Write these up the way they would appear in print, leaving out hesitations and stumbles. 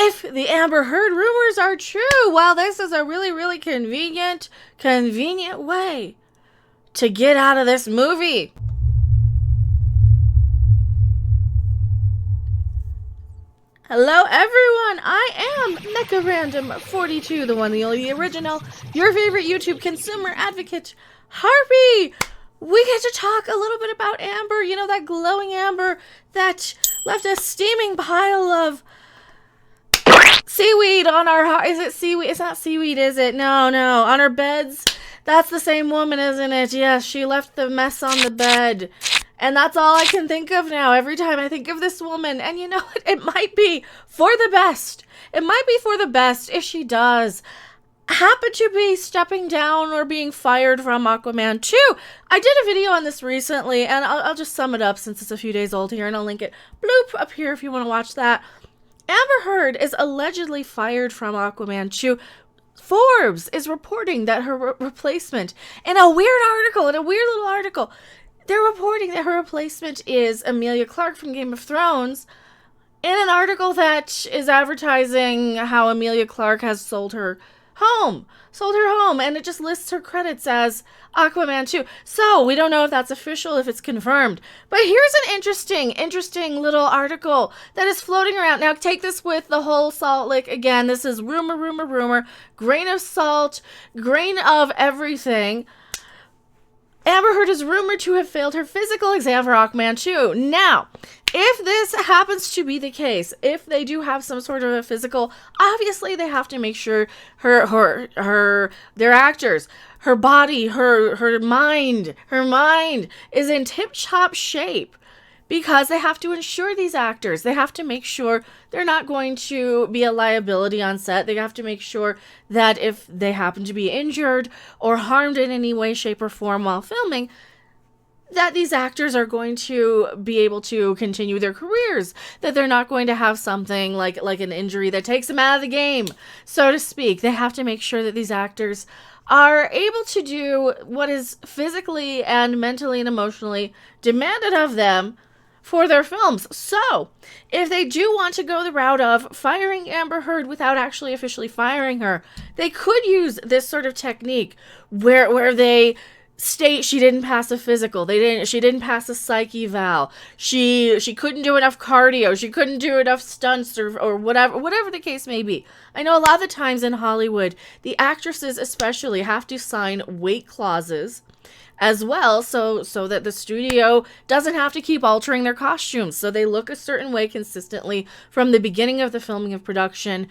if the Amber Heard rumors are true, well, this is a really, really convenient way to get out of this movie. Hello everyone, I am Mecha Random 42, the one, the only, the original, your favorite YouTube consumer advocate, Harpy. We get to talk a little bit about Amber, you know, that glowing Amber that left a steaming pile of seaweed on our, is it seaweed? It's not seaweed, is it? No, on our beds. That's the same woman, isn't it? Yes, she left the mess on the bed. And that's all I can think of now every time I think of this woman. And you know what? It might be for the best. It might be for the best if she does happen to be stepping down or being fired from Aquaman 2. I did a video on this recently, and I'll just sum it up since it's a few days old here, and I'll link it bloop up here if you want to watch that. Amber Heard is allegedly fired from Aquaman 2. Forbes is reporting that her replacement, in a weird little article, they're reporting that her replacement is Emilia Clarke from Game of Thrones in an article that is advertising how Emilia Clarke has sold her home, and it just lists her credits as Aquaman 2. So we don't know if that's official, if it's confirmed. But here's an interesting little article that is floating around. Now take this with the whole salt lick. Again, this is rumor, grain of salt, grain of everything. Amber Heard is rumored to have failed her physical exam for Aquaman 2. Now, if this happens to be the case, if they do have some sort of a physical, obviously they have to make sure their actors, her body, her mind is in tip-top shape. Because they have to ensure these actors, they have to make sure they're not going to be a liability on set. They have to make sure that if they happen to be injured or harmed in any way, shape, or form while filming, that these actors are going to be able to continue their careers, that they're not going to have something like an injury that takes them out of the game, so to speak. They have to make sure that these actors are able to do what is physically and mentally and emotionally demanded of them for their films. So, if they do want to go the route of firing Amber Heard without actually officially firing her, they could use this sort of technique where they state she didn't pass a physical, she didn't pass a psych eval, she couldn't do enough cardio, she couldn't do enough stunts or whatever the case may be. I know a lot of the times in Hollywood, the actresses especially have to sign weight clauses as well, so that the studio doesn't have to keep altering their costumes. So they look a certain way consistently from the beginning of the filming of production,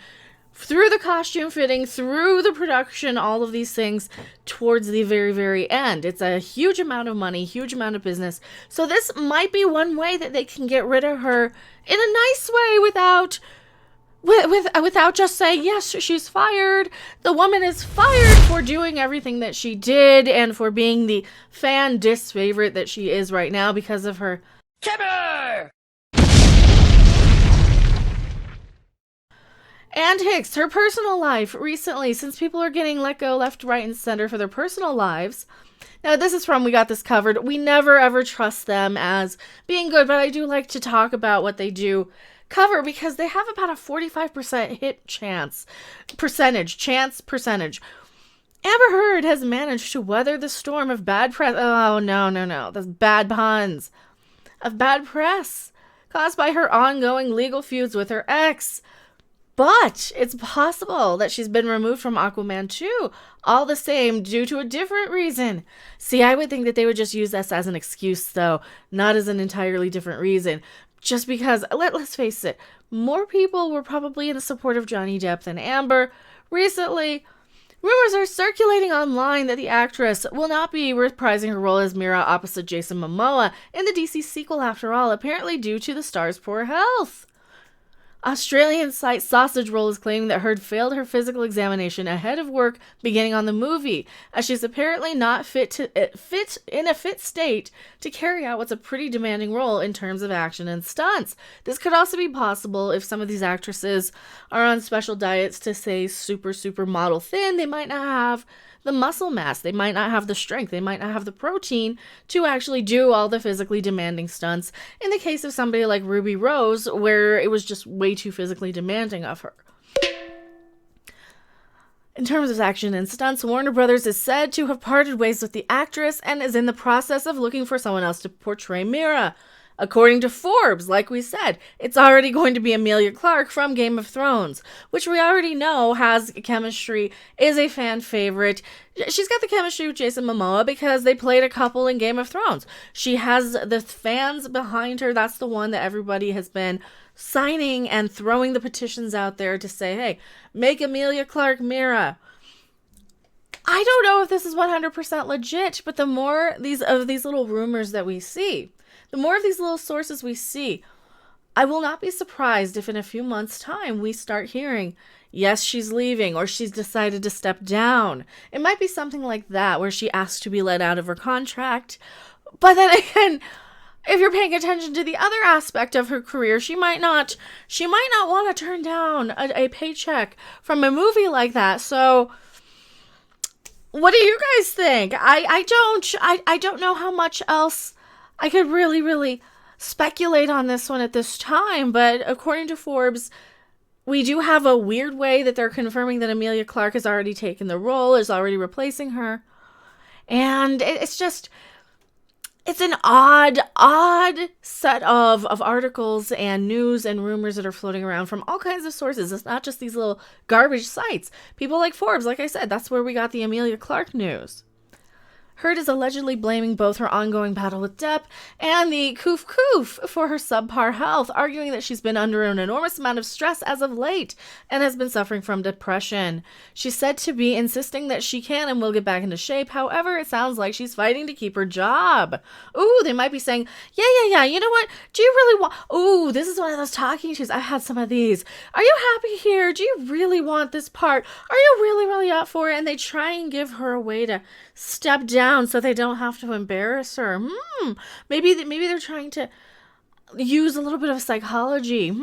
through the costume fitting, through the production, all of these things towards the very, very end. It's a huge amount of money, huge amount of business. So this might be one way that they can get rid of her in a nice way without just saying, yes, she's fired. The woman is fired for doing everything that she did and for being the fan disfavorite that she is right now because of her and Hicks, her personal life recently, since people are getting let go left, right, and center for their personal lives. Now, this is from We Got This Covered. We never, ever trust them as being good, but I do like to talk about what they do cover because they have about a 45% hit percentage. Amber Heard has managed to weather the storm of bad press. Oh, no. That's bad puns. Of bad press caused by her ongoing legal feuds with her ex. But it's possible that she's been removed from Aquaman 2, all the same, due to a different reason. See, I would think that they would just use this as an excuse, though, not as an entirely different reason. Just because, let's face it, more people were probably in support of Johnny Depp than Amber. Recently, rumors are circulating online that the actress will not be reprising her role as Mira opposite Jason Momoa in the DC sequel after all, apparently due to the star's poor health. Australian site Sausage Roll is claiming that Heard failed her physical examination ahead of work beginning on the movie, as she's apparently not in a fit state to carry out what's a pretty demanding role in terms of action and stunts. This could also be possible if some of these actresses are on special diets to say super model thin. They might not have the muscle mass. They might not have the strength. They might not have the protein to actually do all the physically demanding stunts. In the case of somebody like Ruby Rose, where it was just way too physically demanding of her. In terms of action and stunts, Warner Brothers is said to have parted ways with the actress and is in the process of looking for someone else to portray Mira. According to Forbes, like we said, it's already going to be Emilia Clarke from Game of Thrones, which we already know has chemistry, is a fan favorite. She's got the chemistry with Jason Momoa because they played a couple in Game of Thrones. She has the fans behind her. That's the one that everybody has been signing and throwing the petitions out there to say, hey, make Emilia Clarke Mira. I don't know if this is 100% legit, but the more these little rumors that we see, the more of these little sources we see, I will not be surprised if in a few months' time we start hearing, yes, she's leaving, or she's decided to step down. It might be something like that, where she asked to be let out of her contract. But then again, if you're paying attention to the other aspect of her career, she might not want to turn down a paycheck from a movie like that. So what do you guys think? I don't know how much else I could really speculate on this one at this time, but according to Forbes, we do have a weird way that they're confirming that Emilia Clarke has already taken the role, is already replacing her. And it's an odd set of articles and news and rumors that are floating around from all kinds of sources. It's not just these little garbage sites. People like Forbes, like I said, that's where we got the Emilia Clarke news. Heard is allegedly blaming both her ongoing battle with Depp and the coof for her subpar health, arguing that she's been under an enormous amount of stress as of late and has been suffering from depression. She's said to be insisting that she can and will get back into shape. However, it sounds like she's fighting to keep her job. Ooh, they might be saying, yeah, you know what? Do you really want... Ooh, this is one of those talking shoes. I've had some of these. Are you happy here? Do you really want this part? Are you really up for it? And they try and give her a way to step down so they don't have to embarrass her. Maybe they're trying to use a little bit of psychology.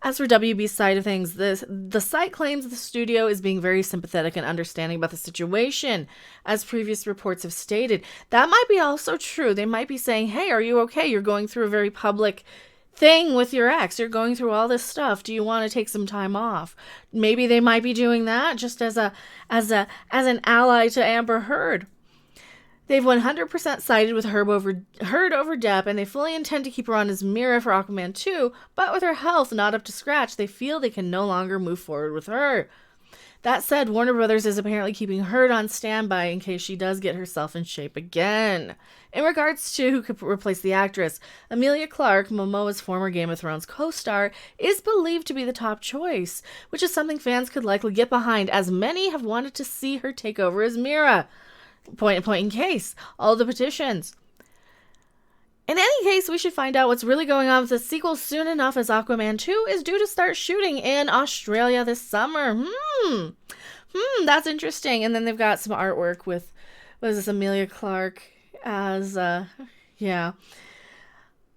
As for WB's side of things, the site claims the studio is being very sympathetic and understanding about the situation, as previous reports have stated. That might be also true. They might be saying, hey, are you okay? You're going through a very public thing with your ex. You're going through all this stuff. Do you want to take some time off? Maybe they might be doing that just as an ally to Amber Heard. They've 100% sided with Heard over Depp, and they fully intend to keep her on as Mira for Aquaman 2, but with her health not up to scratch, they feel they can no longer move forward with her. That said, Warner Brothers is apparently keeping Heard on standby in case she does get herself in shape again. In regards to who could replace the actress, Emilia Clarke, Momoa's former Game of Thrones co-star, is believed to be the top choice, which is something fans could likely get behind, as many have wanted to see her take over as Mira. Point in case, all the petitions. In any case, we should find out what's really going on with the sequel soon enough, as Aquaman 2 is due to start shooting in Australia this summer. That's interesting. And then they've got some artwork with, what is this, Emilia Clarke as, yeah.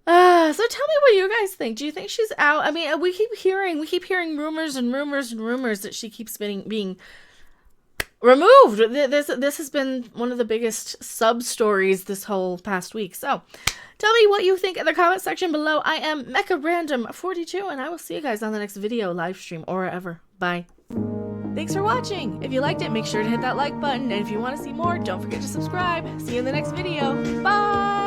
So tell me what you guys think. Do you think she's out? I mean, we keep hearing rumors that she keeps being removed. This has been one of the biggest sub-stories this whole past week. So tell me what you think in the comment section below. I am MechaRandom42, and I will see you guys on the next video, live stream, or wherever. Bye. Thanks for watching. If you liked it, make sure to hit that like button. And if you want to see more, don't forget to subscribe. See you in the next video. Bye!